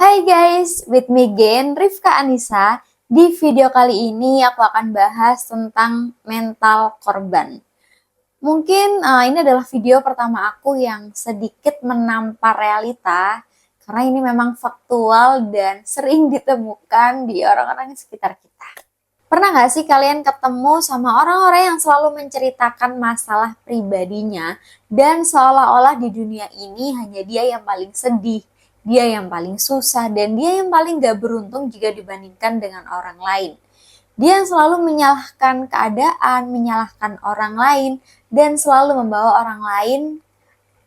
Hai guys, with me again, Rifka Anissa. Di video kali ini aku akan bahas tentang mental korban. Mungkin ini adalah video pertama aku yang sedikit menampar realita, karena ini memang faktual dan sering ditemukan di orang-orang di sekitar kita. Pernah nggak sih kalian ketemu sama orang-orang yang selalu menceritakan masalah pribadinya dan seolah-olah di dunia ini hanya dia yang paling sedih, dia yang paling susah, dan dia yang paling gak beruntung jika dibandingkan dengan orang lain. Dia yang selalu menyalahkan keadaan, menyalahkan orang lain, dan selalu membawa orang lain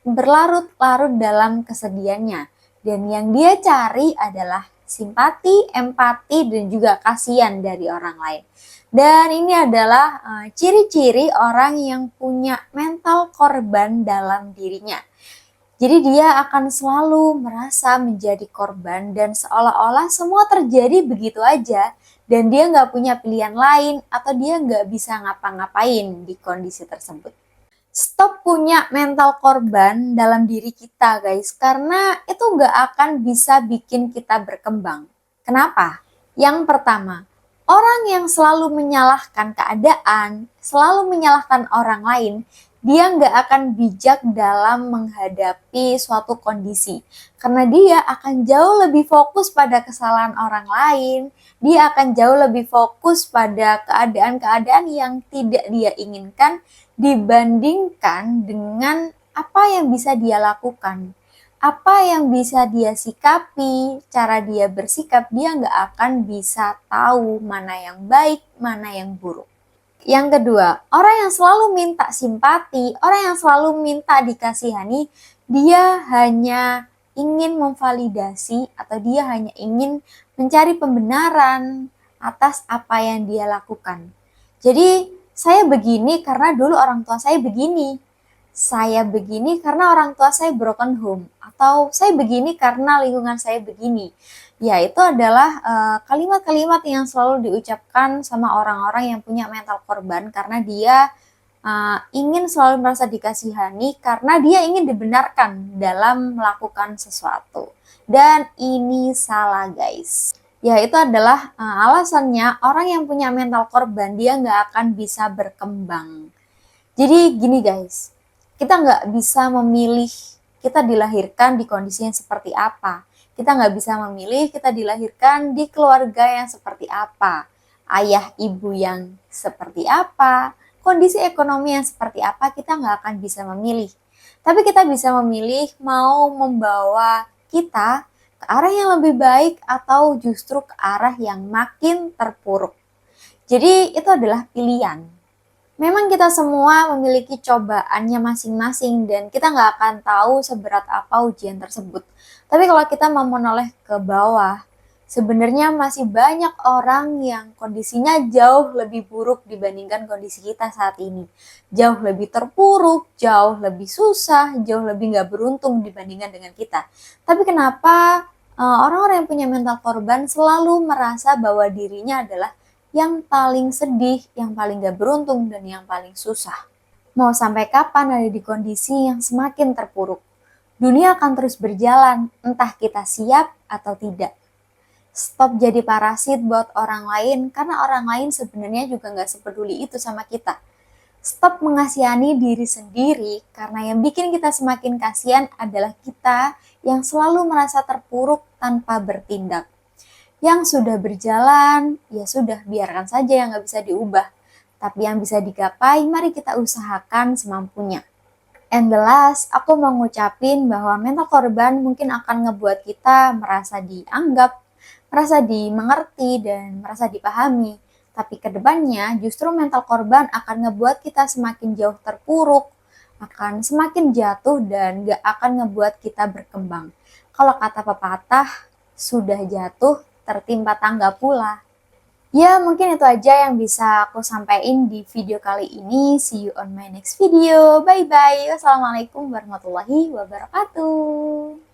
berlarut-larut dalam kesedihannya. Dan yang dia cari adalah simpati, empati, dan juga kasihan dari orang lain. Dan ini adalah ciri-ciri orang yang punya mental korban dalam dirinya. Jadi dia akan selalu merasa menjadi korban dan seolah-olah semua terjadi begitu aja dan dia nggak punya pilihan lain atau dia nggak bisa ngapa-ngapain di kondisi tersebut. Stop punya mental korban dalam diri kita guys, karena itu nggak akan bisa bikin kita berkembang. Kenapa? Yang pertama, orang yang selalu menyalahkan keadaan, selalu menyalahkan orang lain, dia nggak akan bijak dalam menghadapi suatu kondisi. Karena dia akan jauh lebih fokus pada kesalahan orang lain, dia akan jauh lebih fokus pada keadaan-keadaan yang tidak dia inginkan dibandingkan dengan apa yang bisa dia lakukan. Apa yang bisa dia sikapi, cara dia bersikap, dia nggak akan bisa tahu mana yang baik, mana yang buruk. Yang kedua, orang yang selalu minta simpati, orang yang selalu minta dikasihani, dia hanya ingin memvalidasi atau dia hanya ingin mencari pembenaran atas apa yang dia lakukan. Jadi, saya begini karena dulu orang tua saya begini. Saya begini karena orang tua saya broken home. Atau saya begini karena lingkungan saya begini. Ya, itu adalah kalimat-kalimat yang selalu diucapkan sama orang-orang yang punya mental korban karena dia ingin selalu merasa dikasihani karena dia ingin dibenarkan dalam melakukan sesuatu. Dan ini salah guys. Ya, itu adalah alasannya orang yang punya mental korban dia nggak akan bisa berkembang. Jadi gini guys, kita nggak bisa memilih kita dilahirkan di kondisi yang seperti apa. Kita nggak bisa memilih kita dilahirkan di keluarga yang seperti apa. Ayah ibu yang seperti apa, kondisi ekonomi yang seperti apa, kita nggak akan bisa memilih. Tapi kita bisa memilih mau membawa kita ke arah yang lebih baik atau justru ke arah yang makin terpuruk. Jadi itu adalah pilihan. Memang kita semua memiliki cobaannya masing-masing dan kita nggak akan tahu seberat apa ujian tersebut. Tapi kalau kita mau menoleh ke bawah, sebenarnya masih banyak orang yang kondisinya jauh lebih buruk dibandingkan kondisi kita saat ini. Jauh lebih terpuruk, jauh lebih susah, jauh lebih nggak beruntung dibandingkan dengan kita. Tapi kenapa orang-orang yang punya mental korban selalu merasa bahwa dirinya adalah yang paling sedih, yang paling gak beruntung, dan yang paling susah? Mau sampai kapan ada di kondisi yang semakin terpuruk? Dunia akan terus berjalan, entah kita siap atau tidak. Stop jadi parasit buat orang lain, karena orang lain sebenarnya juga gak sepeduli itu sama kita. Stop mengasihani diri sendiri, karena yang bikin kita semakin kasihan adalah kita yang selalu merasa terpuruk tanpa bertindak. Yang sudah berjalan, ya sudah, biarkan saja yang nggak bisa diubah. Tapi yang bisa digapai, mari kita usahakan semampunya. And the last, aku mau ngucapin bahwa mental korban mungkin akan ngebuat kita merasa dianggap, merasa dimengerti, dan merasa dipahami. Tapi kedepannya justru mental korban akan ngebuat kita semakin jauh terpuruk, akan semakin jatuh, dan gak akan ngebuat kita berkembang. Kalau kata pepatah, sudah jatuh, tertimpa tangga pula. Ya, mungkin itu aja yang bisa aku sampaikan di video kali ini. See you on my next video. Bye-bye. Wassalamualaikum warahmatullahi wabarakatuh.